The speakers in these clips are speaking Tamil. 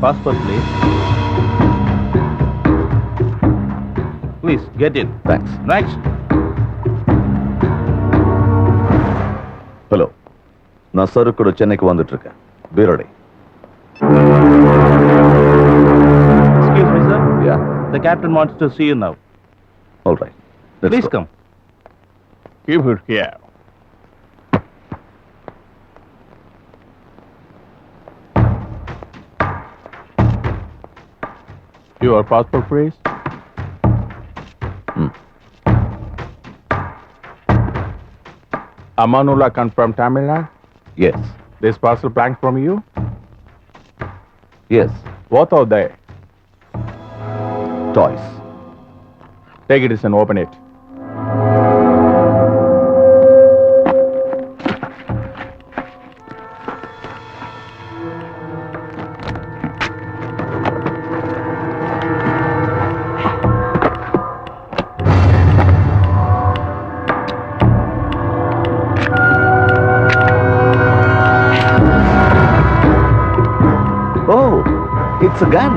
Passport, please. Please, get in. Thanks. Next. Hello. நான் சருக்கோட சென்னைக்கு வந்துட்டு இருக்கேன். Be ready. Excuse me, sir. Yeah. The captain wants to see you now. All right. Let's Please go. come. Keep it here. Your passport, please. Amanullah confirmed Tamil Nadu. Yes. This parcel blank from you. Yes. What are they? Toys. Take it and open it. Oh, it's a gun.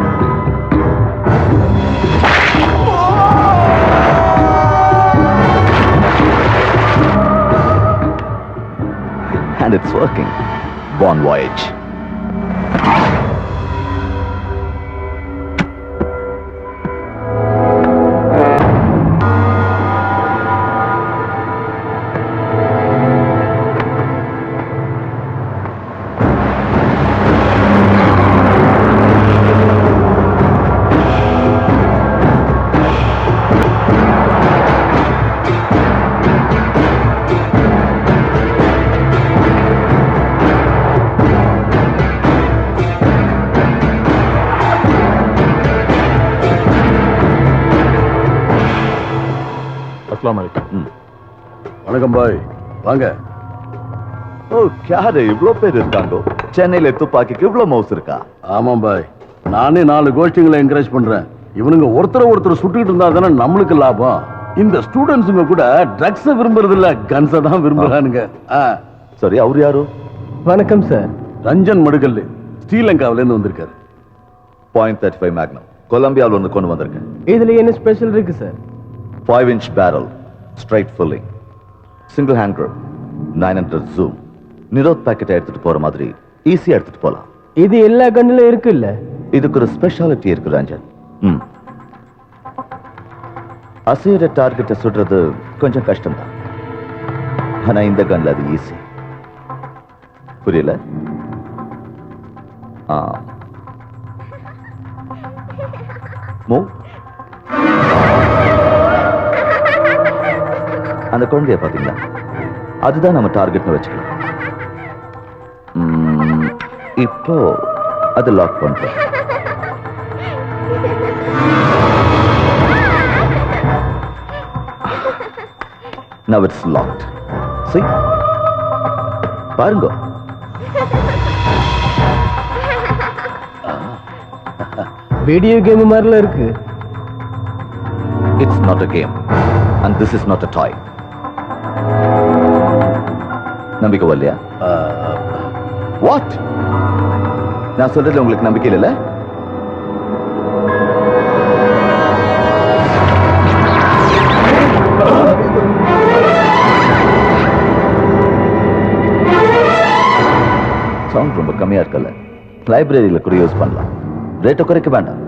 And it's working. Bon voyage. வணக்கம் பாய், வாங்க. ஓ, யாரு இவ்ளோ பேர் இருக்காங்க? சென்னையில துப்பாக்கிக்கு இவ்ளோ மவுஸ் இருக்கா? ஆமாம் பாய், நானே 4 கோஷ்டிங்களை என்கரேஜ் பண்றேன். இவனுங்க ஒருத்தர் சுட்டுக்கிட்டு இருந்தா தானே நம்மளுக்கு லாபம். இந்த ஸ்டூடெண்ட்ஸுங்க கூட ட்ரக்ஸ் விரும்புறது இல்ல, கன்ஸை தான் விரும்புறானுங்க. சரி, அவர் யாரு? வணக்கம் சார். ரஞ்சன் மடுகல்லு, ஸ்ரீலங்காவில இருந்து வந்திருக்காரு. .35 மேக்னம் கொலம்பியாவில் ஒன்று கொண்டு வந்திருக்கேன். இதுல என்ன ஸ்பெஷல் இருக்கு sir? 5-inch barrel, straight filling, single hand grip, 900 zoom. Nirodh packet எடுத்துட்டு போற மாதிரி ஈஸியா எடுத்துட்டு போலாம். இது எல்லா கண்ணுல இருக்கு இல்ல? இதுக்கு ஒரு ஸ்பெஷாலிட்டி இருக்கு ரஞ்சன். அசைற டார்கெட்டை சுடுறது கொஞ்சம் கஷ்டம் தான். ஆனா இந்த கன்ல அது ஈஸி. புரியல? மூவ். அந்த குழந்தைய பாத்தீங்களா? அதுதான் நம்ம டார்கெட்னு வச்சுக்கலாம். இப்போ அது லாக் பண்றோம். Now it's locked. See? பாருங்க. வீடியோ கேம் மாதிரில இருக்கு. It's not a game and this is not a toy. நம்பிக்கை வரலையா? What? நான் சொல்றதுல உங்களுக்கு நம்பிக்கை இல்ல? சவுண்ட் ரொம்ப கம்மியா இருக்கல. லைப்ரரியில கூட யூஸ் பண்ணலாம். ரேட்டை குறைக்க வேண்டாம்.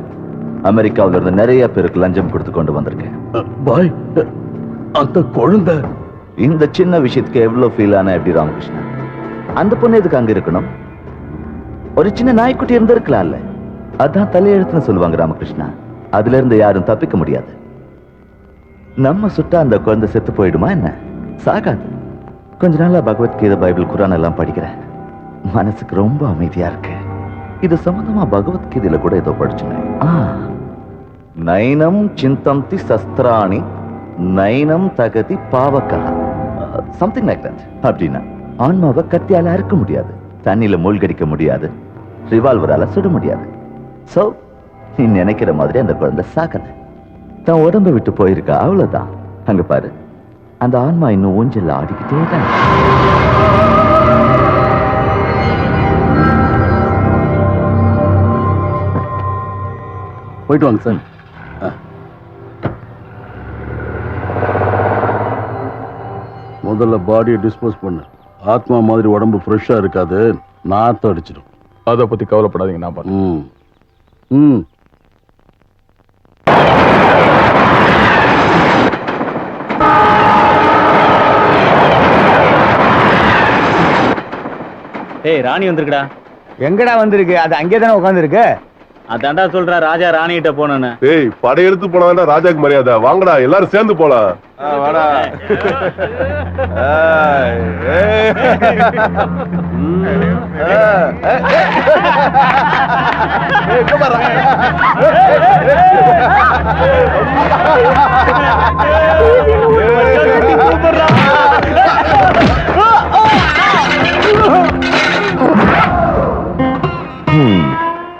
அமெரிக்காவில இருந்து நிறைய பேருக்கு லஞ்சம் கொடுத்து கொண்டு வந்திருக்கேன். பாய், அந்த குழந்தை இந்த சின்ன விஷயத்துக்கு எவ்வளவு ஃபீல் ஆனா எப்படி ராமகிருஷ்ணா? அந்த பொண்ணு எதுக்கு அங்க இருக்கணும்? ஒரு சின்ன நாய்க்குட்டி இருந்திருக்கலாம்ல. அதான் தலையெழுத்துன்னு சொல்லுவாங்க ராமகிருஷ்ணா. அதுல இருந்து யாரும் தப்பிக்க முடியாது. நம்ம சுட்டா அந்த குழந்தை செத்து போயிடுமா என்ன? சாகாது. கொஞ்ச நாளா பகவத்கீதை, பைபிள், குரான் எல்லாம் படிக்கிறேன். மனசுக்கு ரொம்ப அமைதியா இருக்கு. இது சம்பந்தமா பகவத்கீதையில கூட ஏதோ படிச்சேன். நைனம் சிந்தந்தி சஸ்திராணி நைனம் தகதி பாவக்கா, சம்திங் லைக் தட். அப்படின்னா ஆன்மாவை கத்தியால அறுக்க முடியாது, தண்ணியில மூழ்கடிக்க முடியாது, ரிவால்வரால சுட முடியாது. சோ நீ நினைக்கிற மாதிரி அந்த குழந்தை சாக்கல, தான் உடம்பை விட்டு போயிருக்கா, அவ்வளவுதான். அங்க பாரு, அந்த ஆன்மா இன்னும் ஊஞ்சல்ல ஆடிக்கிட்டே தான். போயிட்டு வாங்க சார். முதல்ல பாடியை டிஸ்போஸ் பண்ணு. ஆத்மா மாதிரி உடம்பு ஃப்ரெஷ்ஷா இருக்காது, நாத்தம் அடிச்சிடும். அதை பத்தி கவலைப்படாதீங்க, நான் பாருங்க. ம் ம் ஏய் ராணி வந்திருக்குடா. எங்கடா வந்திருக்கு? அது அங்கே தானே உட்காந்துருக்கு. அதான்டா சொல்றா ராஜா ராணி கிட்ட போனேன்னு. ஏய் படையெடுத்து போனா வேண்டாம் ராஜாக்கு மரியாதை. வாங்கடா எல்லாரும் சேர்ந்து போலாம். வாடா.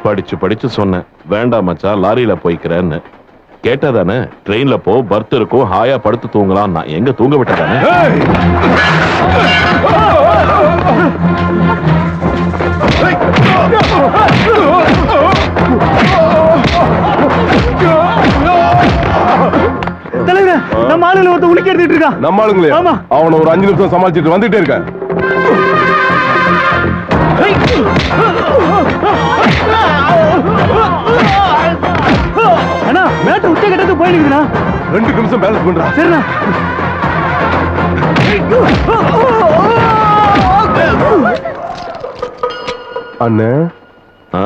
படிச்சு படிச்சு சொன்னேன், வேண்டாம் மச்சான் லாரியில போய்க்கிறேன்னு. கேட்டதானே? ட்ரெயின்ல போ, பர்த் இருக்கும், ஹாயா படுத்து தூங்கலாம். நான் எங்க தூங்க விட்டதானே? தலைவரே, நம்ம ஆளுல ஒருத்த உனக்கு எடுத்துட்டு இருக்கான். நம்ம ஆளுங்களே? அவனை ஒரு 5 நிமிஷம் சமாளிச்சுட்டு வந்துட்டே இருக்கேன். அண்ணா மேட்ட உச்ச கட்டத்துக்கு போயிருக்குண்ணா. 2 நிமிஷம் பேலன்ஸ் பண்றா. சரிண்ணா. அண்ணே ஆ?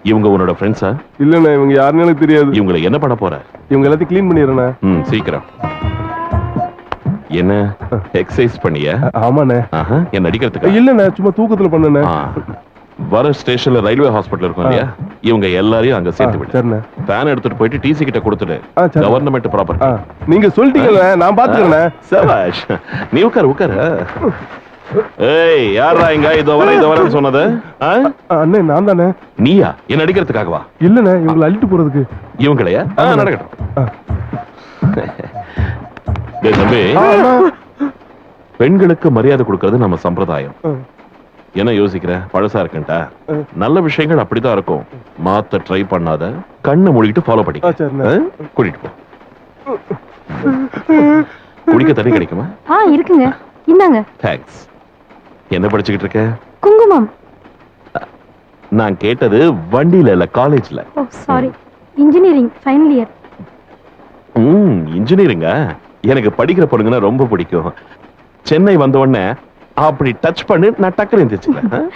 இவங்க உன்னோட ஃப்ரெண்ட்ஸா? இல்லண்ணே, இவங்க யாருன்னு எனக்கு தெரியாது. இவங்களை என்ன பண்ண போற? இவங்க எல்லாத்தையும் கிளீன் பண்ணிடுறேண்ணே. சீக்கிரம். என்ன எக்ஸசைஸ் பண்ணியா? ஆமாண்ணே. என்ன அடிக்கிறதுக்கு? இல்லண்ணே, சும்மா தூக்கத்துல பண்ணண்ணே. வர ஸ்டேஷன்ல ரயில்வே ஹாஸ்பிடல் இருக்கும் இல்லையா, இவங்க எல்லாரையும் அங்க சேர்த்து விடு. சரிண்ணே. ஃபேன் எடுத்துட்டு போயிட்டு டிசி கிட்ட கொடுத்துடு. சரி. Government proper. நீங்க சொல்லிட்டீங்கண்ணே, நான் பாத்துக்கிறேண்ணே. சபாஷ். நீ உட்காரு உட்காரு. ஏய் யாரா இங்க இதோ வரேன்னு சொன்னது? அண்ணே நான் தானே. நீயா? என்ன அடிக்கிறதுக்காகவா? இல்லண்ணே, இவங்களை அள்ளிட்டு போறதுக்கு. இவங்களையா? நடக்கட்டும். டேய் தம்பி, பெண்களுக்கு மரியாதை கொடுக்கறது நம்ம சம்பிரதாயம். என்ன யோசிக்கிற? பழசா இருக்குன்ட்டா? நல்ல விஷயங்கள் அப்படிதான் இருக்கும். மாத்த ட்ரை பண்ணாத, கண்ணை மூடிட்டு ஃபாலோ பண்ணிக்க. கூட்டிட்டு போ. குடிக்க தண்ணி கிடைக்குமா? இருக்குங்க, இந்தாங்க. தேங்க்ஸ். என்ன படிச்சுக்கிட்டு இருக்க? குங்குமம். நான் கேட்டது வண்டியில இல்ல, காலேஜ்ல. ஓ சாரி, இன்ஜினியரிங் ஃபைனல் இயர். இன்ஜினியரிங்கா? எனக்கு படிக்கிற பொண்ணுங்கன்னா ரொம்ப பிடிக்கும். சென்னை வந்த உடனே அப்படி டச் பண்ணி நான் டக்குனு எந்திரிச்சுக்கிறேன்.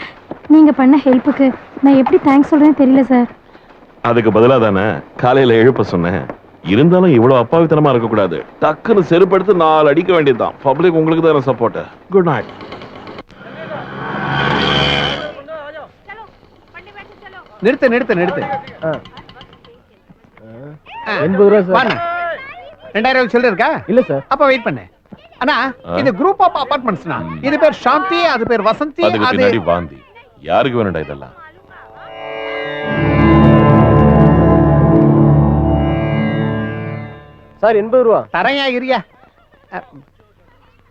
நீங்க பண்ண ஹெல்ப்புக்கு நான் எப்படி தேங்க்ஸ் சொல்றேன்னு தெரியல சார். அதுக்கு பதிலா தானே காலையில எழுப்ப சொன்னேன். இருந்தாலும் இவ்வளவு அப்பாவித்தனமா இருக்க கூடாது. டக்குன்னு செருப்படுத்து 4 அடிக்க வேண்டியதுதான். பப்ளிக் உங்களுக்கு தானே சப்போர்ட். Good night. நிறுத்து நிறுத்து நிறுத்து. 80 ரூபா சார். 2000 சில்லற இருக்கா? இல்ல சார். அப்ப வெயிட் பண்ணு. அண்ணா, இது குரூப் ஆஃப் அபார்ட்மெண்ட்ஸ்னா. இது பேர் சாந்தி, அது பேர் வசந்தி, அதுக்கு பின்னாடி வாந்தி. யாருக்கு வேணும்டா இதெல்லாம்? சார் 80 ரூபா. தரையா இரியா.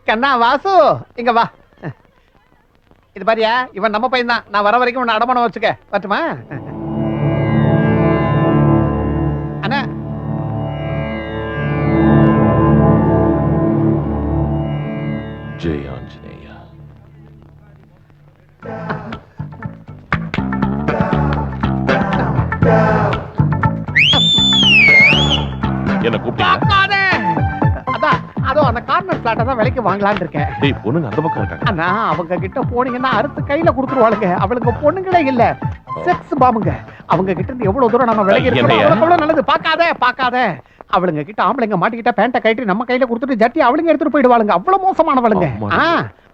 கண்ணா வாசு, இங்க வா. இது பாரியா, இவன் நம்ம பையன் தான். நான் வர வரைக்கும் உன்னை அடமானம் வச்சுக்க. வரட்டுமா? அண்ணா ஜெய் ஆஞ்சநேயா. என்ன கூப்பிட்டீங்க? அதான் அதோ அந்த கார்னர் பிளாட்டை தான் விலைக்கு வாங்கலாம்னு இருக்கேன். டேய் பொண்ணுங்க அந்த பக்கம் இருக்காங்க. அண்ணா அவங்க கிட்ட போனீங்கன்னா அறுத்து கையில கொடுத்துருவாளுங்க. அவளுங்க பொண்ணுங்களே இல்ல, செக்ஸ் பாம்புங்க. அவங்க கிட்ட இருந்து எவ்வளவு தூரம் நம்ம விலைக்கு இருக்கோம் நல்லது. பாக்காத அவளுங்க கிட்ட ஆம்பளைங்க மாட்டிக்கிட்ட பேண்ட கட்டி நம்ம கையில கொடுத்துட்டு ஜட்டி அவளுங்க எடுத்துட்டு போயிடுவாளுங்க. அவ்வளவு மோசமானவளுங்க.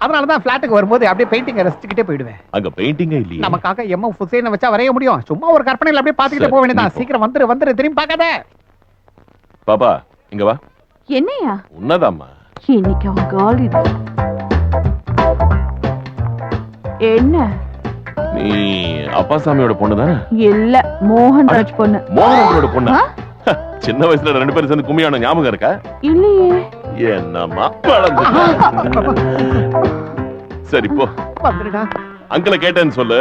அதனாலதான் பிளாட்டுக்கு வரும்போது அப்படியே பெயிண்டிங் ரசிச்சுக்கிட்டே போயிடுவேன். அங்க பெயிண்டிங்கே இல்லையே. நமக்காக எம்.எஃப். ஹுசைனை வச்சா வரைய முடியும். சும்மா ஒரு கற்பனையில அப்படியே பாத்துக்கிட்டு போக வேண்டியதான். சீக்கிரம் வந்துரு திரும்பி பார்க்காத. பாப்பா இங்க வா. என்னையா? உன்னதாம்மா. இன்னைக்கு அவன் காலி. என்ன? நீ அப்பாசாமியோட பொண்ணு தானே? இல்ல, மோகன்ராஜ் பொண்ணு. மோகன்ராஜோட பொண்ணா? சின்ன வயசுல 2 பேரும் சேர்ந்து கும்மியான ஞாபகம் இருக்கா? இல்லையே. என்னம்மா வளர்ந்து. சரி போ. வந்துடுடா. அங்கிளை கேட்டேன்னு சொல்லு.